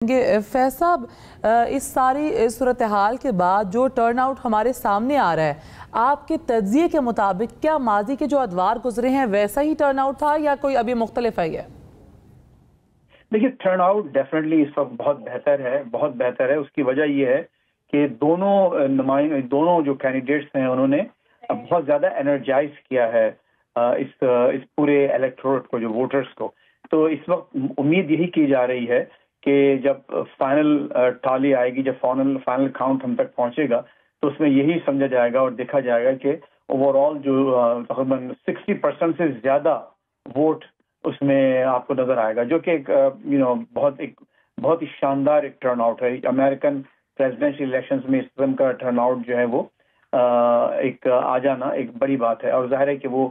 فیض صاحب، اس ساری صورتحال کے بعد جو ٹرن آؤٹ ہمارے سامنے آ رہا ہے، آپ کے تجزیے کے مطابق کیا ماضی کے جو ادوار گزرے ہیں ویسا ہی ٹرن آؤٹ تھا یا کوئی ابھی مختلف ہے؟ یہ دیکھیے، ٹرن آؤٹ ڈیفینیٹلی اس وقت بہت بہتر ہے. اس کی وجہ یہ ہے کہ دونوں جو کینڈیڈیٹس ہیں انہوں نے بہت زیادہ انرجائز کیا ہے اس پورے الیکٹوریٹ کو، جو ووٹرز کو. تو اس وقت امید یہی کی جا رہی ہے کہ جب فائنل ٹالی آئے گی، جب فائنل کاؤنٹ ہم تک پہنچے گا، تو اس میں یہی سمجھا جائے گا اور دیکھا جائے گا کہ اوور آل جو تقریباً 60% سے زیادہ ووٹ اس میں آپ کو نظر آئے گا، جو کہ ایک بہت ہی شاندار ایک ٹرن آؤٹ ہے. امریکن پریزیڈنشل الیکشنز میں اس قسم کا ٹرن آؤٹ جو ہے وہ ایک آ جانا ایک بڑی بات ہے، اور ظاہر ہے کہ وہ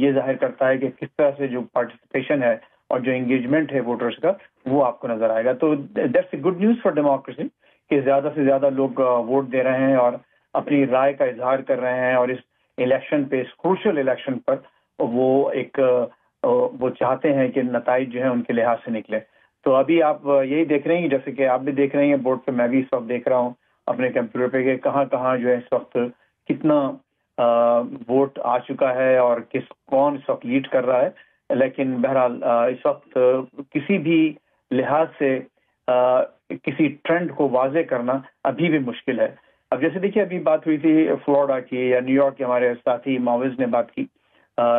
یہ ظاہر کرتا ہے کہ کس طرح سے جو پارٹیسپیشن ہے اور جو انگیجمنٹ ہے ووٹرز کا، وہ آپ کو نظر آئے گا. تو that's a good news for democracy کہ زیادہ سے زیادہ لوگ ووٹ دے رہے ہیں اور اپنی رائے کا اظہار کر رہے ہیں، اور اس الیکشن پہ، اس کروشل الیکشن پر وہ چاہتے ہیں کہ نتائج جو ہیں ان کے لحاظ سے نکلے. تو ابھی آپ یہی دیکھ رہے ہیں، جیسے کہ آپ بھی دیکھ رہے ہیں بورڈ پہ، میں بھی اس وقت دیکھ رہا ہوں اپنے کمپیوٹر پہ کہ کہاں کہاں جو ہے اس وقت کتنا ووٹ آ چکا ہے اور کون اس وقت لیڈ کر رہا ہے. لیکن بہرحال اس وقت کسی بھی لحاظ سے کسی ٹرینڈ کو واضح کرنا ابھی بھی مشکل ہے. اب جیسے دیکھیے، ابھی بات ہوئی تھی فلوریڈا کی یا نیو یارک کے، ہمارے ساتھی معاوض نے بات کی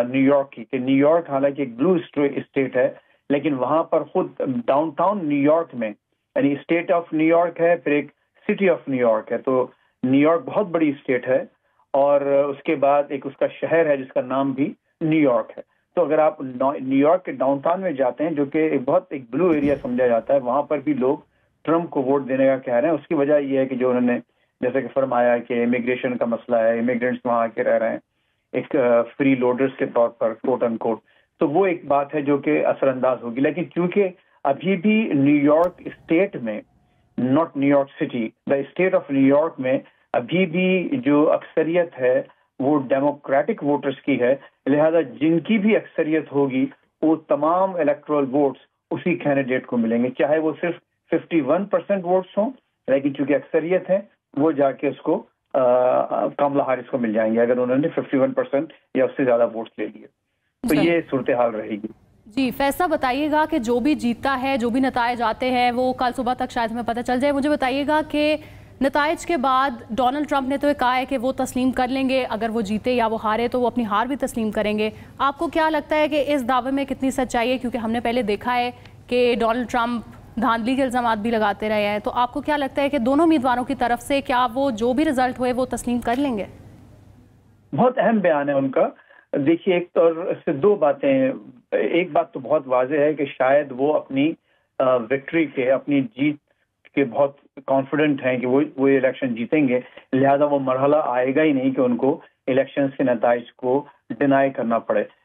نیو یارک کی، کہ نیو یارک حالانکہ ایک بلو اسٹیٹ ہے، لیکن وہاں پر خود ڈاؤن ٹاؤن نیو یارک میں، یعنی اسٹیٹ آف نیو یارک ہے، پھر ایک سٹی آف نیو یارک ہے. تو نیو یارک بہت بڑی اسٹیٹ ہے، اور اس کے بعد ایک اس کا شہر ہے جس کا نام بھی نیو یارک ہے. تو اگر آپ نیو یارک کے ڈاؤن ٹاؤن میں جاتے ہیں، جو کہ بہت ایک بلو ایریا سمجھا جاتا ہے، وہاں پر بھی لوگ ٹرمپ کو ووٹ دینے کا کہہ رہے ہیں. اس کی وجہ یہ ہے کہ جو انہوں نے جیسے کہ فرمایا کہ امیگریشن کا مسئلہ ہے، امیگرینٹس وہاں آ کے رہ رہے ہیں ایک فری لوڈرز کے طور پر، کوٹ ان کوٹ. تو وہ ایک بات ہے جو کہ اثر انداز ہوگی. لیکن کیونکہ ابھی بھی نیو یارک اسٹیٹ میں، not new York city, the state of new York میں ابھی بھی جو اکثریت ہے وہ ڈیموکریٹک ووٹرز کی ہے، لہذا جن کی بھی اکثریت ہوگی وہ تمام الیکٹرل ووٹس اسی کینڈیڈیٹ کو ملیں گے، چاہے وہ صرف 51% ووٹس ہوں، لیکن چونکہ اکثریت ہے وہ جا کے اس کو کملا ہارس کو مل جائیں گے اگر انہوں نے 51% یا اس سے زیادہ ووٹس لے لیے. تو یہ صورتحال رہے گی. جی فیض صاحب، بتائیے گا کہ جو بھی جیتتا ہے، جو بھی نتائج آتے ہیں، وہ کل صبح تک شاید ہمیں پتہ چل جائے. مجھے بتائیے گا کہ نتائج کے بعد ڈونلڈ ٹرمپ نے تو یہ کہا ہے کہ وہ تسلیم کر لیں گے، اگر وہ جیتے یا وہ ہارے تو وہ اپنی ہار بھی تسلیم کریں گے. آپ کو کیا لگتا ہے کہ اس دعوے میں کتنی سچائی ہے؟ کیونکہ ہم نے پہلے دیکھا ہے کہ ڈونلڈ ٹرمپ دھاندلی کے الزامات بھی لگاتے رہے ہیں. تو آپ کو کیا لگتا ہے کہ دونوں امیدواروں کی طرف سے کیا وہ جو بھی رزلٹ ہوئے وہ تسلیم کر لیں گے؟ بہت اہم بیان ہے ان کا. دیکھیے، ایک تو اس سے دو باتیں ہیں. ایک بات تو بہت واضح ہے کہ شاید وہ اپنی وکٹری کے، اپنی جیت کے بہت کانفیڈنٹ ہیں کہ وہ الیکشن جیتیں گے، لہذا وہ مرحلہ آئے گا ہی نہیں کہ ان کو الیکشن کے نتائج کو ڈینائی کرنا پڑے.